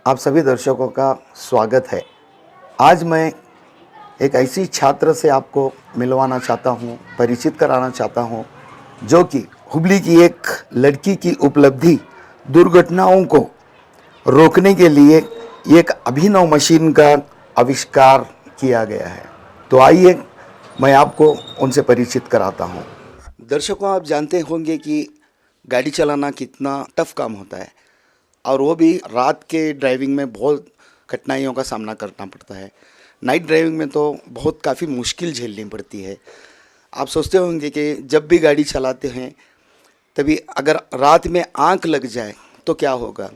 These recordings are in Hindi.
आप सभी दर्शकों का स्वागत है। आज मैं एक ऐसी छात्र से आपको मिलवाना चाहता हूँ, परिचित कराना चाहता हूँ, जो कि हुबली की एक लड़की की उपलब्धि दुर्घटनाओं को रोकने के लिए एक अभिनव मशीन का आविष्कार किया गया है। तो आइए मैं आपको उनसे परिचित कराता हूँ। दर्शकों, आप जानते होंगे कि गाड़ी चलाना कितना टफ काम होता है और वो भी रात के ड्राइविंग में बहुत कठिनाइयों का सामना करना पड़ता है। नाइट ड्राइविंग में तो बहुत काफ़ी मुश्किल झेलनी पड़ती है। आप सोचते होंगे कि जब भी गाड़ी चलाते हैं तभी अगर रात में आंख लग जाए तो क्या होगा।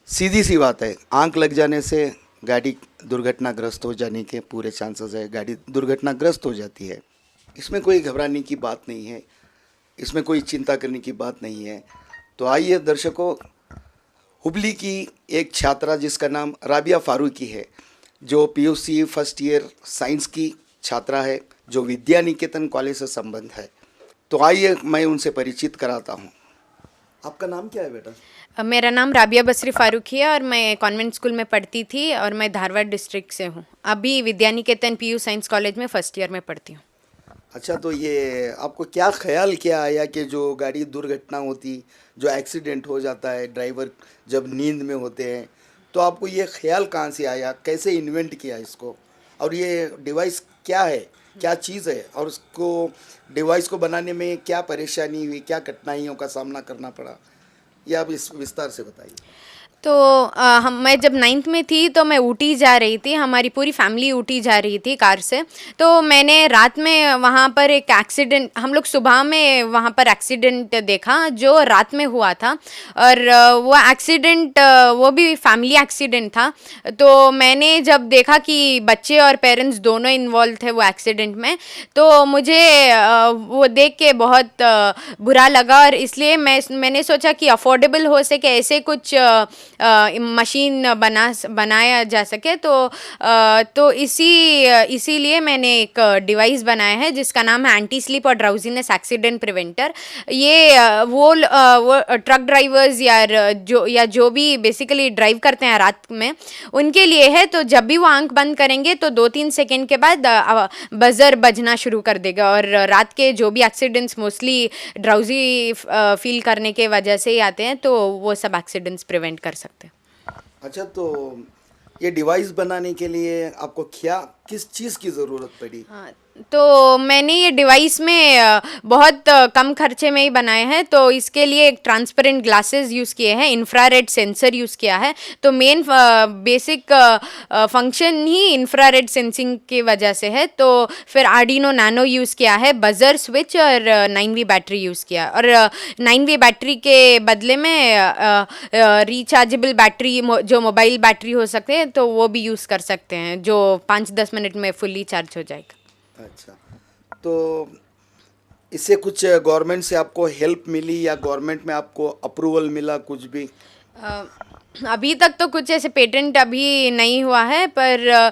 सीधी सी बात है, आंख लग जाने से गाड़ी दुर्घटनाग्रस्त हो जाने के पूरे चांसेस है, गाड़ी दुर्घटनाग्रस्त हो जाती है। इसमें कोई घबराने की बात नहीं है, इसमें कोई चिंता करने की बात नहीं है। तो आइए दर्शकों, हुबली की एक छात्रा जिसका नाम राबिया फारूकी है, जो पीयूसी फर्स्ट ईयर साइंस की छात्रा है, जो विद्या निकेतन कॉलेज से संबंध है। तो आइए मैं उनसे परिचित कराता हूँ। आपका नाम क्या है बेटा? मेरा नाम राबिया बसरी फारूकी है और मैं कॉन्वेंट स्कूल में पढ़ती थी और मैं धारवाड़ डिस्ट्रिक्ट से हूँ। अभी Vidya Niketan PU science college में फर्स्ट ईयर में पढ़ती हूँ। अच्छा, तो ये आपको क्या ख्याल क्या आया कि जो गाड़ी दुर्घटना होती, जो एक्सीडेंट हो जाता है, ड्राइवर जब नींद में होते हैं, तो आपको ये ख्याल कहाँ से आया, कैसे इन्वेंट किया इसको, और ये डिवाइस क्या है, क्या चीज़ है, और उसको डिवाइस को बनाने में क्या परेशानी हुई, क्या कठिनाइयों का सामना करना पड़ा, ये आप इस विस्तार से बताइए। तो मैं जब 9th में थी तो मैं ऊटी जा रही थी, हमारी पूरी फैमिली ऊटी जा रही थी कार से। तो मैंने रात में वहाँ पर एक एक्सीडेंट, हम लोग सुबह में वहाँ पर एक्सीडेंट देखा जो रात में हुआ था। और वो एक्सीडेंट वो भी फैमिली एक्सीडेंट था। तो मैंने जब देखा कि बच्चे और पेरेंट्स दोनों इन्वॉल्व थे वो एक्सीडेंट में, तो मुझे वो देख के बहुत बुरा लगा। और इसलिए मैंने सोचा कि अफोर्डेबल हो सके ऐसे कुछ मशीन बनाया जा सके। तो इसीलिए मैंने एक डिवाइस बनाया है जिसका नाम है एंटी स्लीप और ड्राउजीनेस एक्सीडेंट प्रिवेंटर। ये वो ट्रक ड्राइवर्स या जो भी बेसिकली ड्राइव करते हैं रात में, उनके लिए है। तो जब भी वो आंख बंद करेंगे तो 2-3 सेकेंड के बाद बजर बजना शुरू कर देगा। और रात के जो भी एक्सीडेंट्स मोस्टली ड्राउजी फील करने के वजह से ही आते हैं, तो वो सब एक्सीडेंट्स प्रिवेंट कर सकते हैं। अच्छा, तो ये डिवाइस बनाने के लिए आपको किस चीज़ की ज़रूरत पड़ी? हाँ, तो मैंने ये डिवाइस में बहुत कम खर्चे में ही बनाए हैं। तो इसके लिए एक ट्रांसपेरेंट ग्लासेस यूज़ किए हैं, इंफ्रारेड सेंसर यूज़ किया है। तो मेन बेसिक फंक्शन ही इंफ्रारेड सेंसिंग की वजह से है। तो फिर आर्डिनो नैनो यूज़ किया है, बजर स्विच और 9V बैटरी यूज़ किया। और 9V बैटरी के बदले में रिचार्जेबल बैटरी जो मोबाइल बैटरी हो सकते हैं, तो वो भी यूज़ कर सकते हैं, जो 5-10 मिनट में फुल्ली चार्ज हो जाएगा। अच्छा, तो इससे कुछ गवर्नमेंट से आपको हेल्प मिली या गवर्नमेंट में आपको अप्रूवल मिला कुछ भी? अभी तक तो कुछ ऐसे पेटेंट अभी नहीं हुआ है, पर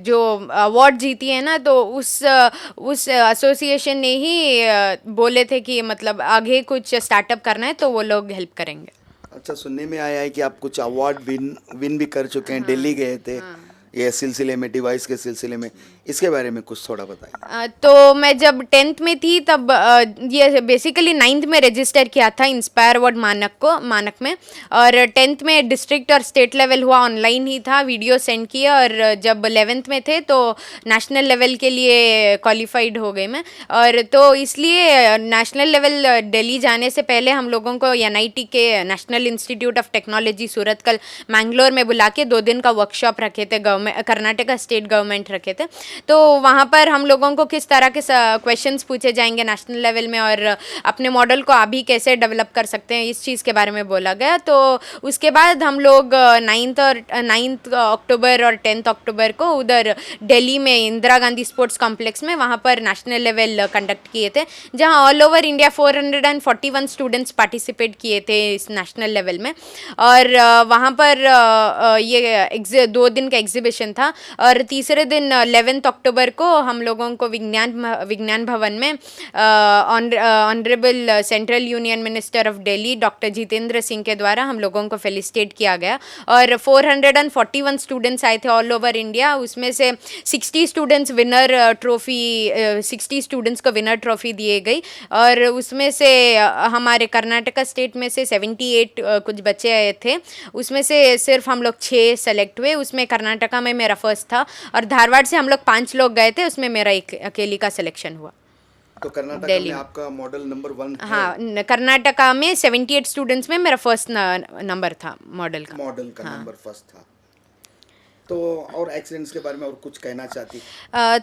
जो अवार्ड जीती है ना, तो उस एसोसिएशन ने ही बोले थे कि मतलब आगे कुछ स्टार्टअप करना है तो वो लोग हेल्प करेंगे। अच्छा, सुनने में आया है कि आप कुछ अवार्ड विन भी कर चुके हैं। हाँ, दिल्ली गए थे। हाँ, ये सिलसिले में, डिवाइस के सिलसिले में, इसके बारे में कुछ थोड़ा बताइए। तो मैं जब 10th में थी तब ये बेसिकली 9th में रजिस्टर किया था इंस्पायर अवार्ड मानक में। और 10th में डिस्ट्रिक्ट और स्टेट लेवल हुआ, ऑनलाइन ही था, वीडियो सेंड किया। और जब 11th में थे तो नेशनल लेवल के लिए क्वालिफाइड हो गई मैं। और तो इसलिए नेशनल लेवल दिल्ली जाने से पहले हम लोगों को NIT के national institute of technology Surathkal Mangalore में बुला के 2 दिन का वर्कशॉप रखे थे, कर्नाटका स्टेट गवर्नमेंट रखे थे। तो वहाँ पर हम लोगों को किस तरह के क्वेश्चंस पूछे जाएंगे नेशनल लेवल में, और अपने मॉडल को अभी कैसे डेवलप कर सकते हैं, इस चीज़ के बारे में बोला गया। तो उसके बाद हम लोग 9 अक्टूबर और 10 अक्टूबर को उधर दिल्ली में इंदिरा गांधी स्पोर्ट्स कॉम्प्लेक्स में वहाँ पर नेशनल लेवल कंडक्ट किए थे, जहाँ all over India 441 students participate किए थे इस नेशनल लेवल में। और वहाँ पर ये 2 दिन का एग्जीबिशन एग्जीबिशन था। और तीसरे दिन 11 अक्टूबर को हम लोगों को विज्ञान भवन में honourable central union minister of Delhi doctor Jitendra Singh के द्वारा हम लोगों को फेलिसिटेट किया गया। और 441 स्टूडेंट्स आए थे ऑल ओवर इंडिया। उसमें से 60 स्टूडेंट्स को विनर ट्रॉफी दिए गई। और उसमें से हमारे कर्नाटका स्टेट में से 78 कुछ बच्चे आए थे। उसमें से सिर्फ हम लोग 6 सेलेक्ट हुए। उसमें कर्नाटका में मेरा फर्स्ट था। और धारवाड़ से हम लोग 5 लोग गए थे, उसमें मेरा एक अकेली का सिलेक्शन हुआ। तो कर्नाटक दिल्ली में आपका मॉडल नंबर 1 है? हाँ, कर्नाटका में 78 स्टूडेंट्स में मेरा फर्स्ट नंबर था मॉडल का। हाँ। नंबर फर्स्ट था। तो और एक्सीडेंट्स के बारे में और कुछ कहना चाहती?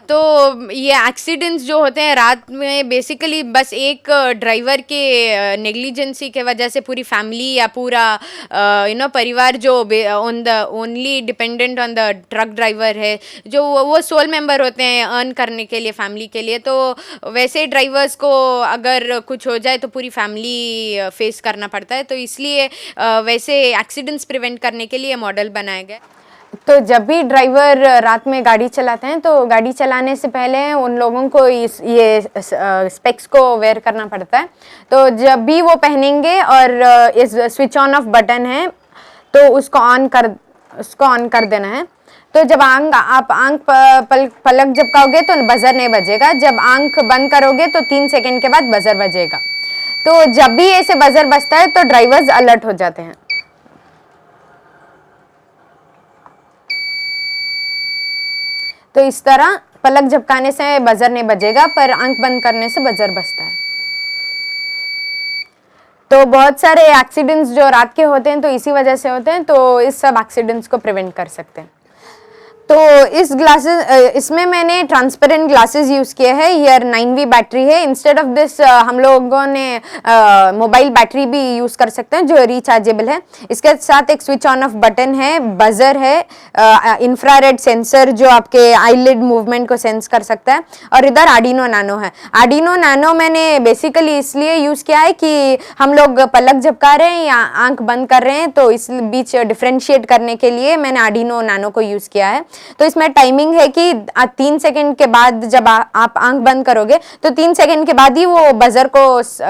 तो ये एक्सीडेंट्स जो होते हैं रात में बेसिकली बस एक ड्राइवर के नेग्लिजेंसी के वजह से पूरी फैमिली या पूरा परिवार जो only dependent on the truck driver है, जो वो सोल मेंबर होते हैं अर्न करने के लिए फैमिली के लिए। तो वैसे ड्राइवर्स को अगर कुछ हो जाए तो पूरी फैमिली फेस करना पड़ता है। तो इसलिए वैसे एक्सीडेंट्स प्रिवेंट करने के लिए मॉडल बनाया गया। तो जब भी ड्राइवर रात में गाड़ी चलाते हैं तो गाड़ी चलाने से पहले उन लोगों को ये स्पेक्स को वेयर करना पड़ता है। तो जब भी वो पहनेंगे और इस स्विच ऑन ऑफ बटन है तो उसको ऑन कर देना है। तो जब आप आंख पलक झपकाओगे तो बजर नहीं बजेगा। जब आंख बंद करोगे तो 3 सेकंड के बाद बजर बजेगा। तो जब भी ऐसे बजर बजता है तो ड्राइवर्स अलर्ट हो जाते हैं। तो इस तरह पलक झपकाने से बजर नहीं बजेगा, पर आंख बंद करने से बजर बजता है। तो बहुत सारे एक्सीडेंट्स जो रात के होते हैं तो इसी वजह से होते हैं। तो इस सब एक्सीडेंट्स को प्रिवेंट कर सकते हैं। तो इसमें मैंने ट्रांसपेरेंट ग्लासेस यूज़ किए हैं। ये 9V बैटरी है। इंस्टेड ऑफ दिस हम लोगों ने मोबाइल बैटरी भी यूज़ कर सकते हैं जो रिचार्जेबल है। इसके साथ एक स्विच ऑन ऑफ बटन है, बजर है, इंफ्रारेड सेंसर जो आपके आईलिड मूवमेंट को सेंस कर सकता है। और इधर आर्डिनो नैनो है। आर्डिनो नैनो मैंने बेसिकली इसलिए यूज़ किया है कि हम लोग पलक झपका रहे हैं या आंख बंद कर रहे हैं तो इस बीच डिफ्रेंशिएट करने के लिए मैंने आर्डिनो नैनो को यूज़ किया है। तो इसमें टाइमिंग है कि 3 सेकंड के बाद जब आप आंख बंद करोगे तो 3 सेकंड के बाद ही वो बजर को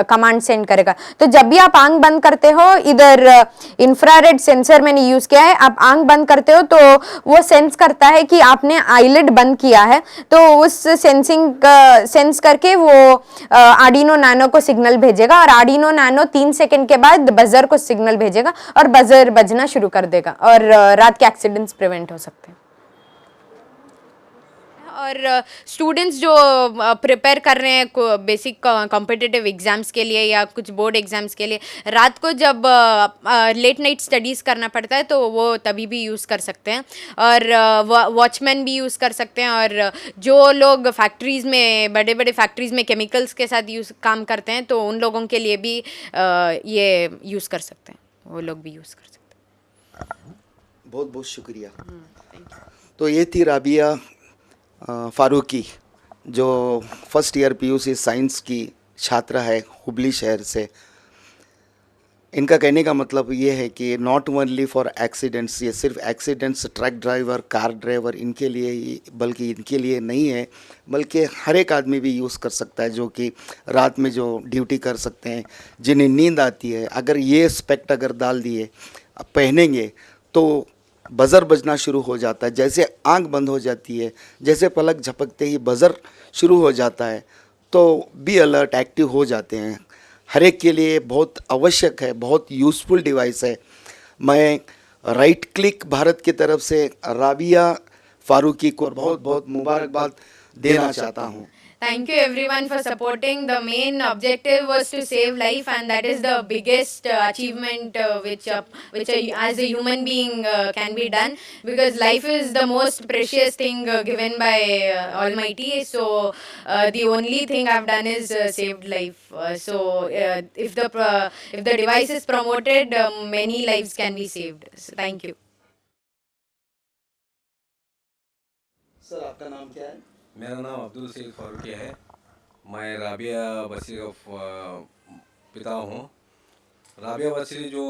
कमांड सेंड करेगा। तो जब भी आप आंख बंद करते हो, इधर इंफ्रारेड सेंसर मैंने यूज किया है। आप आंख बंद करते हो तो वो सेंस करता है कि आपने आईलिड बंद किया है। तो उस सेंस करके वो आर्डिनो नैनो को सिग्नल भेजेगा और आर्डिनो नैनो 3 सेकंड के बाद बजर को सिग्नल भेजेगा और बजर बजना शुरू कर देगा और रात के एक्सीडेंट्स प्रिवेंट हो सकते हैं। और स्टूडेंट्स जो प्रिपेयर कर रहे हैं बेसिक कॉम्पिटिटिव एग्ज़ाम्स के लिए या कुछ बोर्ड एग्ज़ाम्स के लिए, रात को जब लेट नाइट स्टडीज़ करना पड़ता है तो वो तभी भी यूज़ कर सकते हैं। और वॉचमैन भी यूज़ कर सकते हैं। और जो लोग फैक्ट्रीज़ में बड़े बड़े फैक्ट्रीज़ में केमिकल्स के साथ काम करते हैं तो उन लोगों के लिए भी ये यूज़ कर सकते हैं, वो लोग भी यूज़ कर सकते हैं। बहुत बहुत शुक्रिया। तो ये थी राबिया फारूकी जो फर्स्ट ईयर पीयूसी साइंस की छात्रा है हुबली शहर से। इनका कहने का मतलब ये है कि नॉट ओनली फॉर एक्सीडेंट्स, ये सिर्फ accidents truck driver car driver इनके लिए ही बल्कि इनके लिए नहीं है, बल्कि हर एक आदमी भी यूज़ कर सकता है जो कि रात में जो ड्यूटी कर सकते हैं, जिन्हें नींद आती है। अगर ये स्पेक्ट अगर डाल दिए पहनेंगे तो बज़र बजना शुरू हो जाता है। जैसे आंख बंद हो जाती है, जैसे पलक झपकते ही बज़र शुरू हो जाता है, तो बी अलर्ट, एक्टिव हो जाते हैं। हर एक के लिए बहुत आवश्यक है, बहुत यूज़फुल डिवाइस है। मैं राइट क्लिक भारत की तरफ से राबिया फारूकी को बहुत बहुत मुबारकबाद देना चाहता हूँ। Thank you everyone for supporting. The main objective was to save life, and that is the biggest achievement which as a human being can be done, because life is the most precious thing given by Almighty. So the only thing I've done is saved life. If the device is promoted, many lives can be saved. So thank you. Sir आपका नाम क्या है? मेरा नाम अब्दुल सईद फारूकी है। मैं राबिया बसरी का पिता हूँ। राबिया बसरी जो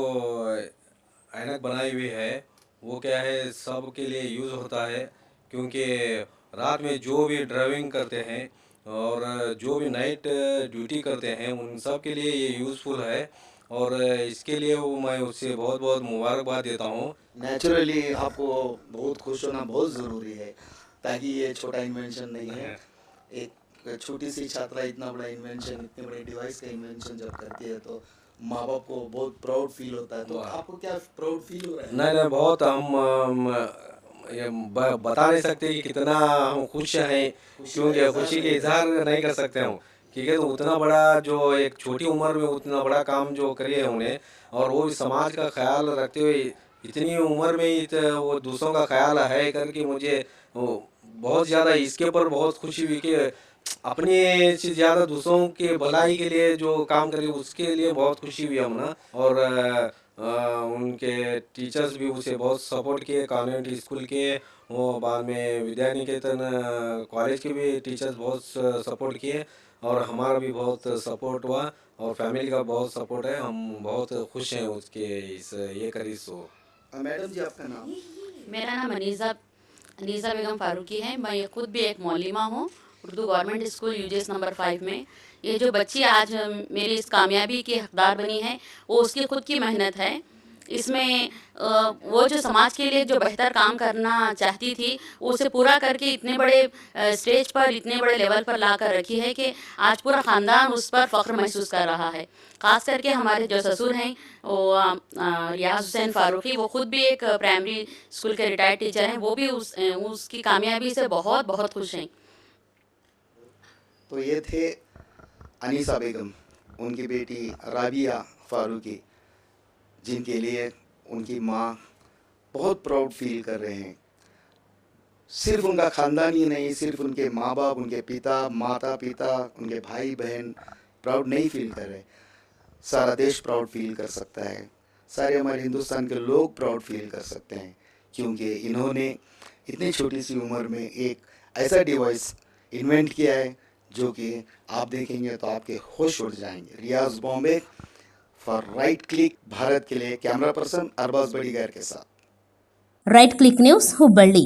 ऐनक बनाई हुई है वो क्या है सब के लिए यूज़ होता है, क्योंकि रात में जो भी ड्राइविंग करते हैं और जो भी नाइट ड्यूटी करते हैं उन सब के लिए ये यूज़फुल है। और इसके लिए वो मैं उससे बहुत बहुत मुबारकबाद देता हूँ। नेचुरली आपको बहुत खुश होना बहुत ज़रूरी है, ताकि ये छोटा इन्वेंशन नहीं है। एक छोटी सी छात्रा इतना बड़ा इन्वेंशन, इतने बड़े डिवाइस का इन्वेंशन जब करती है तो माँ बाप को बहुत प्राउड फील होता है। तो आपको क्या प्राउड फील हो रहा है? नहीं नहीं, बहुत हम ये बता नहीं सकते कि कितना हम खुश हैं, क्योंकि खुशी के इजहार नहीं कर सकते हम। ठीक है, तो उतना बड़ा जो एक छोटी उम्र में उतना बड़ा काम जो करे है उन्हें, और वो भी समाज का ख्याल रखते हुए इतनी उम्र में ही वो दूसरों का ख्याल है करके मुझे वो बहुत ज़्यादा इसके ऊपर बहुत खुशी हुई कि अपने से ज़्यादा दूसरों के भलाई के लिए जो काम करे उसके लिए बहुत खुशी हुई हम ना। और उनके टीचर्स भी उसे बहुत सपोर्ट किए, कॉन्वेंट स्कूल के, वो बाद में विद्या निकेतन कॉलेज के भी टीचर्स बहुत सपोर्ट किए, और हमारा भी बहुत सपोर्ट हुआ, और फैमिली का बहुत सपोर्ट है। हम बहुत खुश हैं उसके इस ये करी सो। मैडम जी, आपका नाम? मेरा नाम अनीज़ा अनीज़ा बेगम फारूकी है। मैं खुद भी एक मौलिमा हूँ Urdu government school uses number 5 में। ये जो बच्ची आज मेरी इस कामयाबी की हकदार बनी है वो उसकी खुद की मेहनत है। इसमें वो जो समाज के लिए जो बेहतर काम करना चाहती थी वो उसे पूरा करके इतने बड़े स्टेज पर, इतने बड़े लेवल पर ला कर रखी है कि आज पूरा ख़ानदान उस पर फ़ख्र महसूस कर रहा है। ख़ास करके हमारे जो ससुर हैं वो रियाज हुसैन फ़ारूकी, वो ख़ुद भी एक प्राइमरी स्कूल के रिटायर्ड टीचर हैं। वो भी उसकी कामयाबी से बहुत बहुत खुश हैं। तो ये थे अनीसा बेगम, उनकी बेटी राबिया फारूकी, जिनके लिए उनकी माँ बहुत प्राउड फील कर रहे हैं। सिर्फ उनका ख़ानदान ही नहीं, सिर्फ उनके माँ बाप, उनके पिता, माता पिता, उनके भाई बहन प्राउड नहीं फील कर रहे, सारा देश प्राउड फील कर सकता है। सारे हमारे हिंदुस्तान के लोग प्राउड फील कर सकते हैं, क्योंकि इन्होंने इतनी छोटी सी उम्र में एक ऐसा डिवाइस इन्वेंट किया है जो कि आप देखेंगे तो आपके होश उड़ जाएंगे। Riyaz, Bombay, for right click Bharat के लिए कैमरा पर्सन अरबाज बड़ीगैर के साथ। Right click news हुबಳ್ಳಿ।